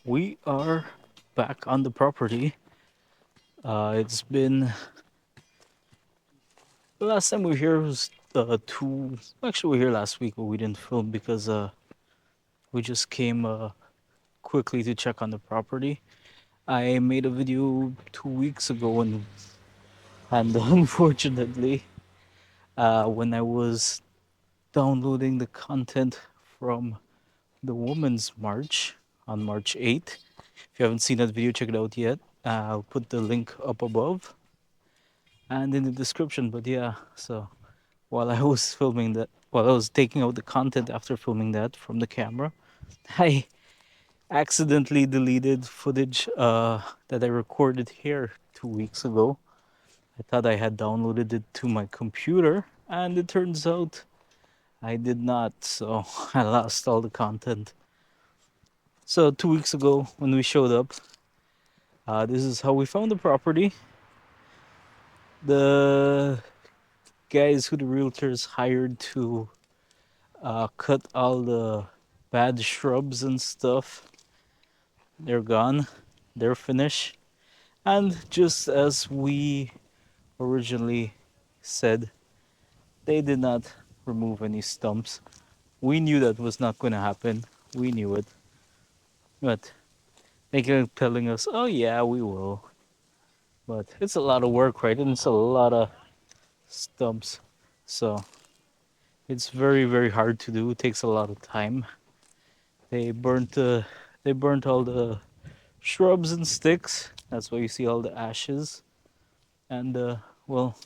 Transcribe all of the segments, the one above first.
We are back on the property. It's been the last time we were here was two. Actually, we were here last week, but we didn't film because we just came quickly to check on the property. I made a video 2 weeks ago, and unfortunately, when I was downloading the content from the Women's March on March 8th, if you haven't seen that video, check it out yet. I'll put the link up above and in the description. But yeah, so while I was filming that, while I was taking out the content after filming that from the camera, I accidentally deleted footage that I recorded here 2 weeks ago. I thought I had downloaded it to my computer, and it turns out I did not. So I lost all the content. So 2 weeks ago, when we showed up, this is how we found the property. The guys who the realtors hired to cut all the bad shrubs and stuff. They're gone. They're finished. And just as we originally said, they did not remove any stumps. We knew that was not going to happen. We knew it. But they kept telling us, oh, yeah, we will. But it's a lot of work, right? And it's a lot of stumps. So it's very, very hard to do. It takes a lot of time. They burnt they burnt all the shrubs and sticks. That's why you see all the ashes. And well,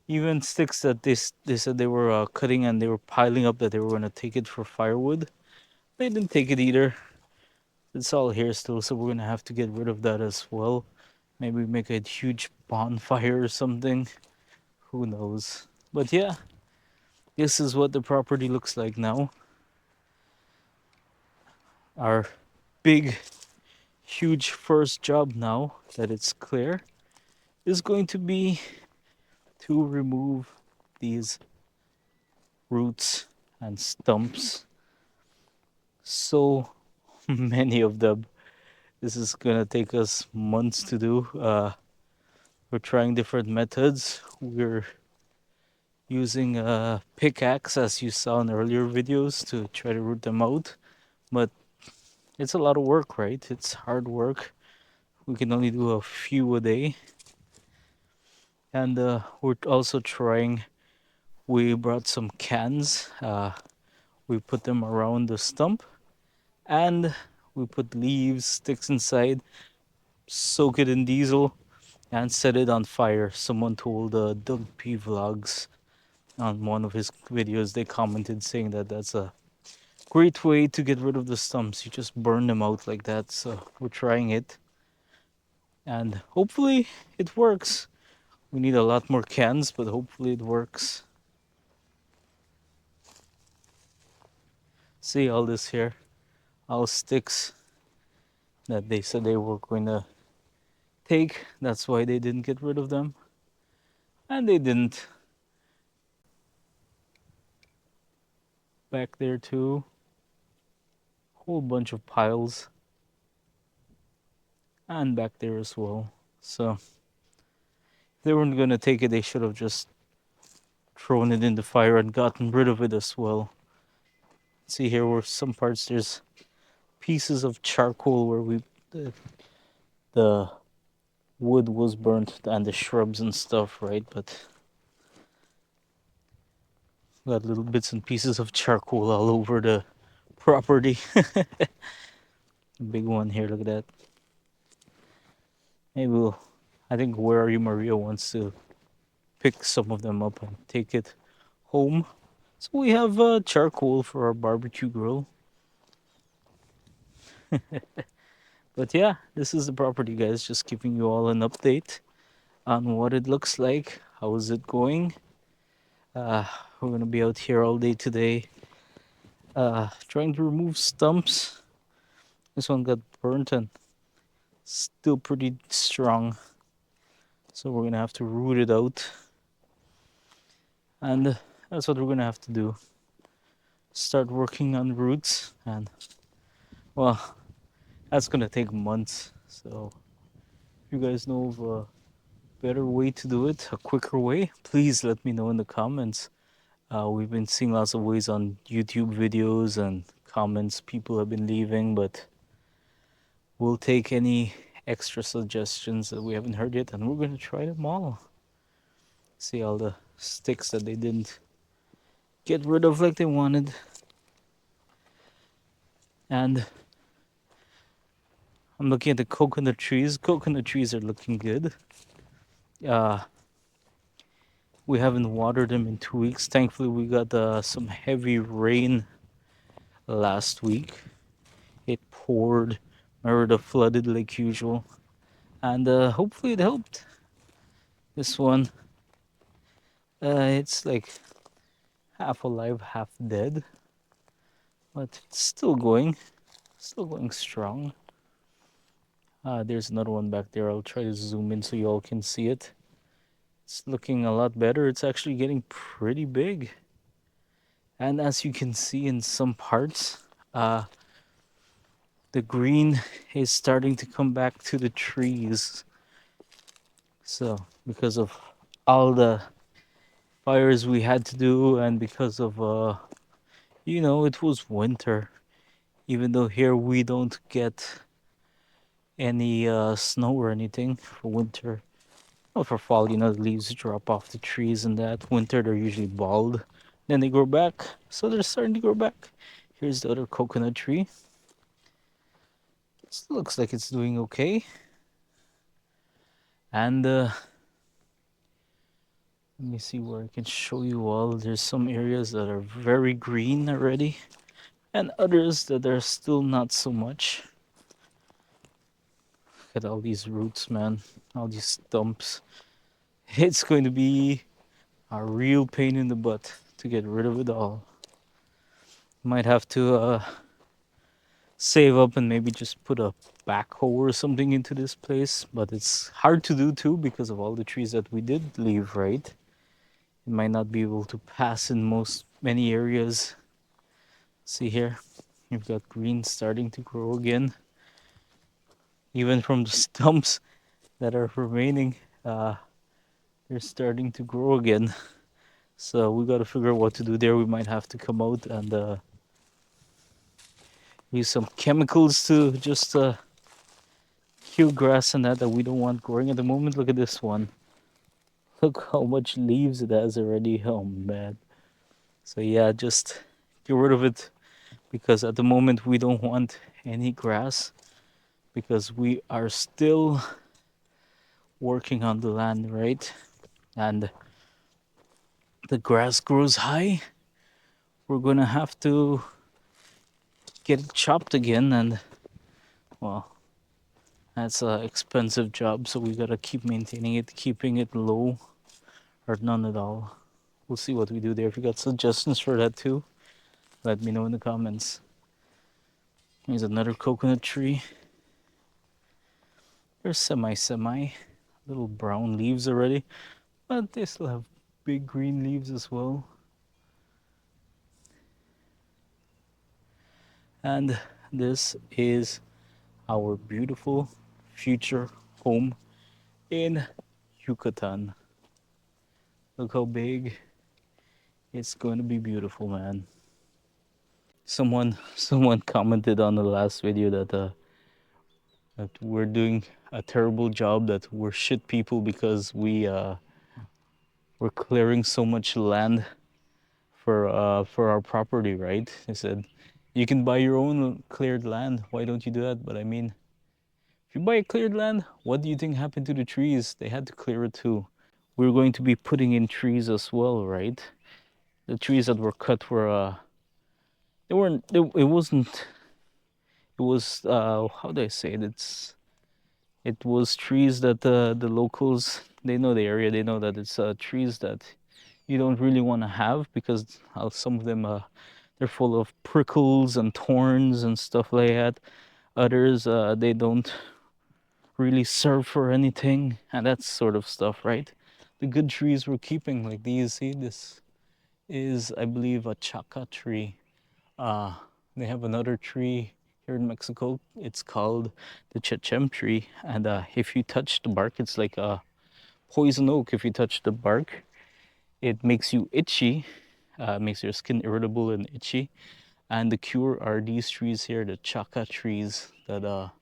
even sticks that they said they were cutting and they were piling up that they were gonna take it for firewood. They didn't take it either. It's all here still, so we're gonna have to get rid of that as well. Maybe make a huge bonfire or something. Who knows? But yeah, this is what the property looks like now. Our big, huge first job now that it's clear is going to be to remove these roots and stumps. So many of them. This is gonna take us months to do. We're trying different methods. We're using a pickaxe, as you saw in earlier videos, to try to root them out. But it's a lot of work, right? It's hard work. We can only do a few a day. And we're also trying. We brought some cans. We put them around the stump, and we put leaves, sticks inside, soak it in diesel, and set it on fire. Someone told Doug P Vlogs on one of his videos, they commented saying that that's a great way to get rid of the stumps. You just burn them out like that. So we're trying it, and hopefully it works. We need a lot more cans, but hopefully it works. See all this here, all sticks that they said they were going to take. That's why they didn't get rid of them. And they didn't. Back there too. Whole bunch of piles. And back there as well. So if they weren't gonna take it, they should have just thrown it in the fire and gotten rid of it as well. See here where some parts there's pieces of charcoal where the wood was burnt and the shrubs and stuff, right? But got little bits and pieces of charcoal all over the property. Big one here, look at that. Maybe we'll, I think Where Are You Maria wants to pick some of them up and take it home. So we have charcoal for our barbecue grill. But yeah, this is the property, guys. Just giving you all an update on what it looks like. How is it going? Uh, we're gonna be out here all day today, trying to remove stumps. This one got burnt and still pretty strong, so we're gonna have to root it out, and that's what we're gonna have to do. Start working on roots, and well, That's gonna take months. So if you guys know of a better way to do it, a quicker way, please let me know in the comments. We've been seeing lots of ways on YouTube videos and comments people have been leaving, but we'll take any extra suggestions that we haven't heard yet, and we're gonna try them all. See all the sticks that they didn't get rid of like they wanted. And I'm looking at the coconut trees. Coconut trees are looking good. Uh, we haven't watered them in 2 weeks. Thankfully, we got some heavy rain last week. It poured, Merida flooded like usual, and hopefully it helped. This one, it's like half alive, half dead, but it's still going strong. There's another one back there. I'll try to zoom in so you all can see it. It's looking a lot better. It's actually getting pretty big. And as you can see in some parts, the green is starting to come back to the trees. So, because of all the fires we had to do, and because of, it was winter. Even though here we don't get any snow or anything for winter. Well, for fall, the leaves drop off the trees and that. Winter, they're usually bald. Then they grow back. So they're starting to grow back. Here's the other coconut tree. Still looks like it's doing okay. And let me see where I can show you all. There's some areas that are very green already, and others that are still not so much. Look at all these roots, man. All these stumps. It's going to be a real pain in the butt to get rid of it all. Might have to save up and maybe just put a backhoe or something into this place, but it's hard to do too because of all the trees that we did leave, right? It might not be able to pass in many areas. See here, you've got green starting to grow again, even from the stumps that are remaining. They're starting to grow again. So we got to figure out what to do there. We might have to come out and use some chemicals to just kill grass and that we don't want growing at the moment. Look at this one. Look how much leaves it has already. Oh man. So yeah, just get rid of it because at the moment we don't want any grass because we are still working on the land, right? And the grass grows high. We're gonna have to get it chopped again, and well, that's an expensive job, so we gotta keep maintaining it, keeping it low or none at all. We'll see what we do there. If you got suggestions for that too, let me know in the comments. Here's another coconut tree. They're semi little brown leaves already, but they still have big green leaves as well. And this is our beautiful future home in Yucatan. Look how big. It's going to be beautiful, man. Someone commented on the last video that we're doing a terrible job, that we're shit people because we're clearing so much land for our property, right? They said you can buy your own cleared land. Why don't you do that? But I mean, if you buy a cleared land, what do you think happened to the trees? They had to clear it too. We're going to be putting in trees as well, right? The trees that were cut were they weren't. It wasn't. It was how do I say it? It was trees that the locals, they know the area. They know that it's trees that you don't really want to have because some of them they're full of prickles and thorns and stuff like that. Others they don't really serve for anything, and that sort of stuff, right? The good trees we're keeping, like these. See, this is, I believe, a chaka tree. They have another tree here in Mexico. It's called the chechem tree, and if you touch the bark, it's like a poison oak. If you touch the bark, it makes you itchy, makes your skin irritable and itchy. And the cure are these trees here, the chaca trees, that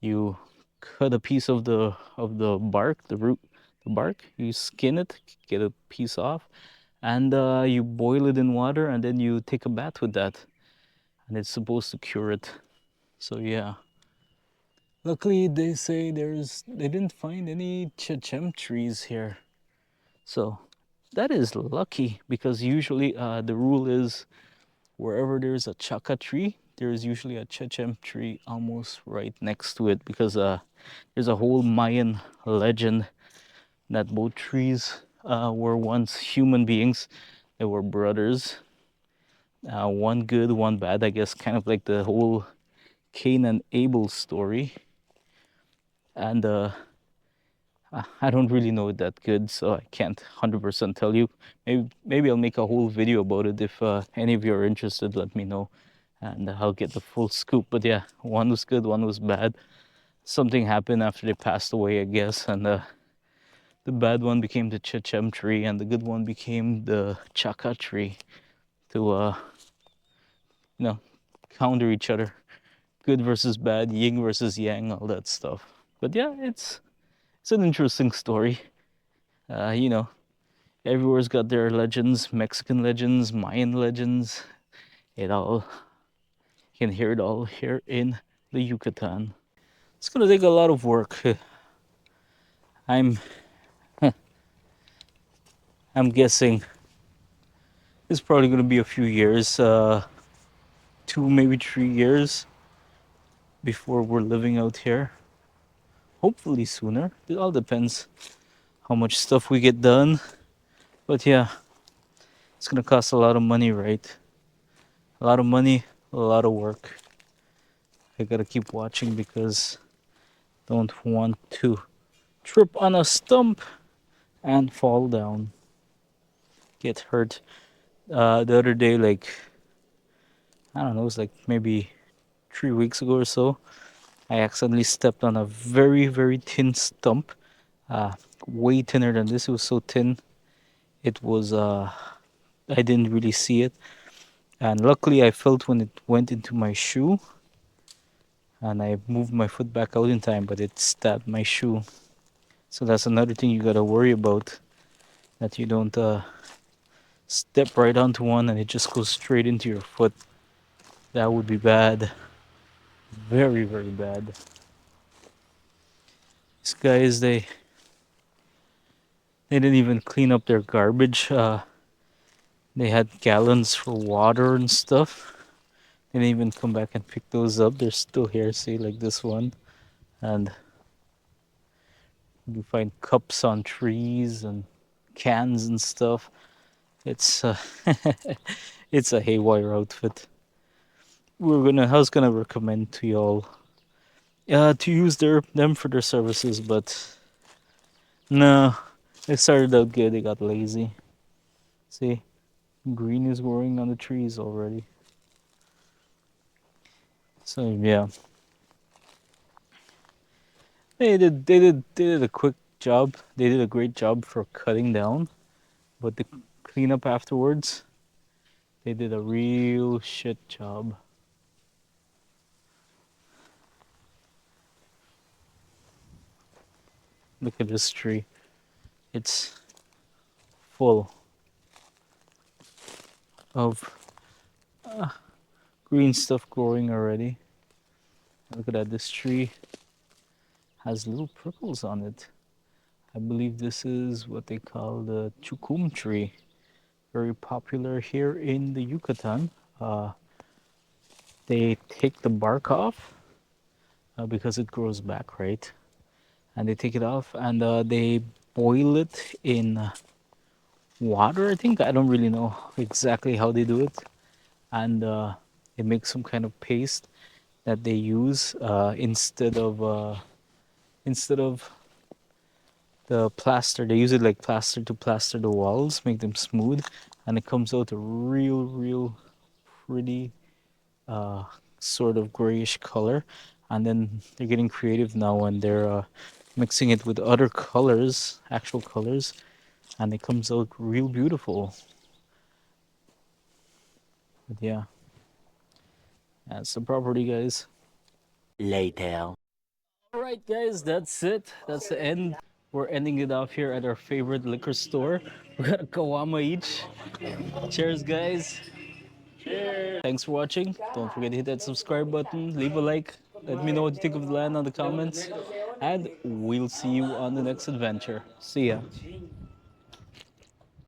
you cut a piece of the bark, the root, the bark. You skin it, get a piece off, and you boil it in water, and then you take a bath with that, and it's supposed to cure it. So yeah. Luckily, they say they didn't find any chechem trees here. So that is lucky, because usually the rule is wherever there's a chaca tree, there's usually a chechem tree almost right next to it, because there's a whole Mayan legend that both trees were once human beings. They were brothers, one good, one bad, I guess, kind of like the whole Cain and Abel story. And I don't really know it that good, so I can't 100% tell you. Maybe I'll make a whole video about it. If any of you are interested, let me know, and I'll get the full scoop. But yeah, one was good, one was bad. Something happened after they passed away, I guess, and the bad one became the chechem tree, and the good one became the chaca tree, to you know, counter each other. Good versus bad, yin versus yang, all that stuff. But yeah, it's an interesting story. You know, everywhere's got their legends, Mexican legends, Mayan legends. It all, you can hear it all here in the Yucatan. It's gonna take a lot of work. I'm I'm guessing it's probably gonna be a few years, 2 maybe 3 years before we're living out here. Hopefully sooner. It all depends how much stuff we get done. But yeah, it's gonna cost a lot of money, right? A lot of money, a lot of work. I gotta keep watching, because don't want to trip on a stump and fall down, get hurt. The other day, like, I don't know, it was like maybe 3 weeks ago or so, I accidentally stepped on a very, very thin stump. Uh, Way thinner than this. It was so thin. It was, I didn't really see it. And luckily, I felt when it went into my shoe, and I moved my foot back out in time, but it stabbed my shoe. So that's another thing you gotta worry about, that you don't step right onto one and it just goes straight into your foot. That would be bad. Very, very bad. These guys, they didn't even clean up their garbage. They had gallons for water and stuff. They didn't even come back and pick those up. They're still here, see, like this one. And you find cups on trees and cans and stuff. It's it's a haywire outfit. I was gonna recommend to y'all to use them for their services, but no, they started out good. They got lazy. See, green is growing on the trees already. So yeah, they did a quick job. They did a great job for cutting down, but the cleanup afterwards, they did a real shit job. Look at this tree. It's full of green stuff growing already. Look at that. This tree has little prickles on it. I believe this is what they call the chukum tree. Very popular here in the Yucatan. Uh, they take the bark off because it grows back, right? And they take it off, and they boil it in water, I think. I don't really know exactly how they do it. And they make some kind of paste that they use instead of the plaster. They use it like plaster to plaster the walls, make them smooth, and it comes out a real, real pretty sort of grayish color, and then they're getting creative now and they're mixing it with other colors, actual colors, and it comes out real beautiful. But yeah, that's the property, guys. Later. All right, guys, that's it. That's the end. We're ending it off here at our favorite liquor store. We got a kawama each. Cheers, guys. Thanks for watching. Don't forget to hit that subscribe button, leave a like, let me know what you think of the land on the comments, and we'll see you on the next adventure. See ya.